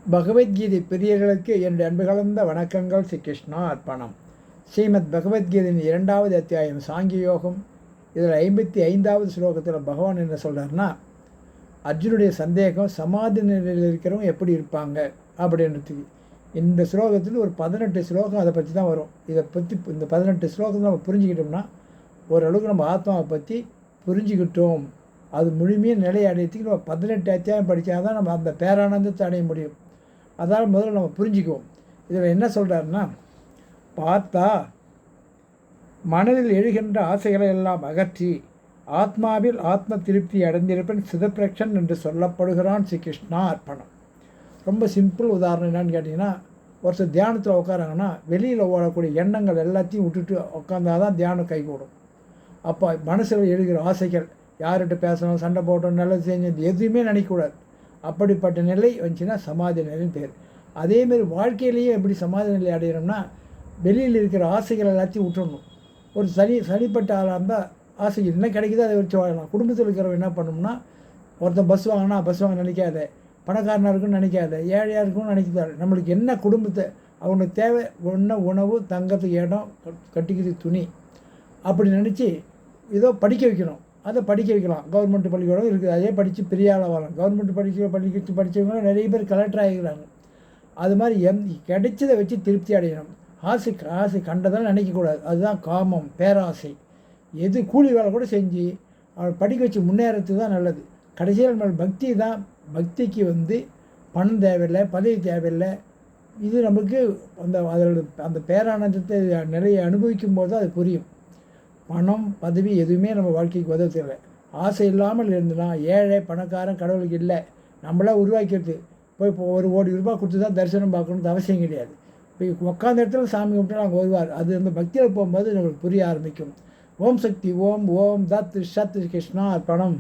பகவத்கீதை பிரியர்களுக்கு என்னுடைய அன்பு கலந்த வணக்கங்கள். ஸ்ரீ கிருஷ்ணா அர்ப்பணம். ஸ்ரீமத் பகவத்கீதையின் 2வது அத்தியாயம் சாங்கிய யோகம். இதில் 55வது ஸ்லோகத்தில் பகவான் என்ன சொல்கிறார்னா, அர்ஜுனுடைய சந்தேகம் சமாதி நிலையில் இருக்கிறவங்க எப்படி இருப்பாங்க அப்படின்றதுக்கு இந்த ஸ்லோகத்தில் ஒரு 18 ஸ்லோகம் அதை பற்றி தான் வரும். இதை பற்றி இந்த 18 ஸ்லோகத்தை நம்ம புரிஞ்சுக்கிட்டோம்னா ஓரளவுக்கு நம்ம ஆத்மாவை பற்றி புரிஞ்சுக்கிட்டோம். அது முழுமையாக நிலை அடையத்துக்கு நம்ம 18 அத்தியாயம் படித்தா தான் நம்ம அந்த பேரானந்தத்தை அடைய முடியும். அதால் முதல்ல நம்ம புரிஞ்சுக்குவோம். இதில் என்ன சொல்கிறாருன்னா, பார்த்தா மனதில் எழுகின்ற ஆசைகளை எல்லாம் அகற்றி ஆத்மாவில் ஆத்ம திருப்தி அடைந்திருப்பேன் சிதப்பிரக்ஷன் என்று சொல்லப்படுகிறான். ஸ்ரீ கிருஷ்ணா அர்ப்பணம். ரொம்ப சிம்பிள் உதாரணம் என்னன்னு கேட்டிங்கன்னா, ஒருத்தர் தியானத்தில் உட்காராங்கன்னா வெளியில் ஓடக்கூடிய எண்ணங்கள் எல்லாத்தையும் விட்டுட்டு உட்காந்தாதான் தான் தியானம் கைகூடும். அப்போ மனசில் எழுகிற ஆசைகள், யார்கிட்ட பேசணும், சண்டை போட்டோம், நல்லது செஞ்சது எதுவுமே நினைக்கக்கூடாது. அப்படிப்பட்ட நிலை வந்துச்சுன்னா சமாதி நிலைன்னு பேர். அதேமாரி வாழ்க்கையிலேயே எப்படி சமாதி நிலை அடையணும்னா, வெளியில் இருக்கிற ஆசைகள் எல்லாத்தையும் விட்டுடணும். ஒரு சனிப்பட்ட ஆளாக இருந்தால் ஆசைகள் என்ன கிடைக்குதோ அதை வச்சு வாழலாம். குடும்பத்தில் இருக்கிறவங்க என்ன பண்ணணும்னா, ஒருத்தன் பஸ் வாங்க நினைக்காத, பணக்காரனாக இருக்குன்னு நினைக்காத, ஏழையாக இருக்குன்னு நினைக்காத. நம்மளுக்கு என்ன குடும்பத்தை அவனுக்கு தேவை, உணவு, தங்கத்துக்கு இடம், கட்டிக்கிறதுக்கு துணி, அப்படி நினச்சி ஏதோ படிக்க வைக்கணும். அதை படிக்க வைக்கலாம். கவர்மெண்ட் பள்ளிக்கூடம் இருக்குது, அதே படித்து பெரிய ஆளாக வரலாம். கவர்மெண்ட் படித்தவங்களும் நிறைய பேர் கலெக்டர் ஆகிக்கிறாங்க. அது மாதிரி கிடைச்சதை வச்சு திருப்தி அடையணும். ஆசை கண்டதால் நினைக்கக்கூடாது. அதுதான் காமம், பேராசை. எது கூலி வேலை கூட செஞ்சு அவள் படிக்க வச்சு முன்னேறத்துக்கு தான் நல்லது. கடைசியில் நம்ம பக்தி தான். பக்திக்கு பணம் தேவையில்லை, பதவி தேவையில்லை. இது நமக்கு அந்த பேரானந்தத்தை நிலையை அனுபவிக்கும் போது அது புரியும். பணம், பதவி எதுவுமே நம்ம வாழ்க்கைக்கு உதவத்தில்லை. ஆசை இல்லாமல் இருந்துனா ஏழை பணக்காரன் கடவுளுக்கு இல்லை, நம்மளாக உருவாக்கிறது. போய் இப்போ 1 கோடி ரூபாய் கொடுத்து தான் தரிசனம் பார்க்கணுன்னு அவசியம் கிடையாது. இப்போ உட்காந்த இடத்துல சாமி கும்பிட்டு நாங்கள் வருவார். அது அந்த பக்தியில் போகும்போது நம்மளுக்கு புரிய ஆரம்பிக்கும். ஓம் சக்தி ஓம் ஓம் தத் சத் கிருஷ்ணா அர்ப்பணம்.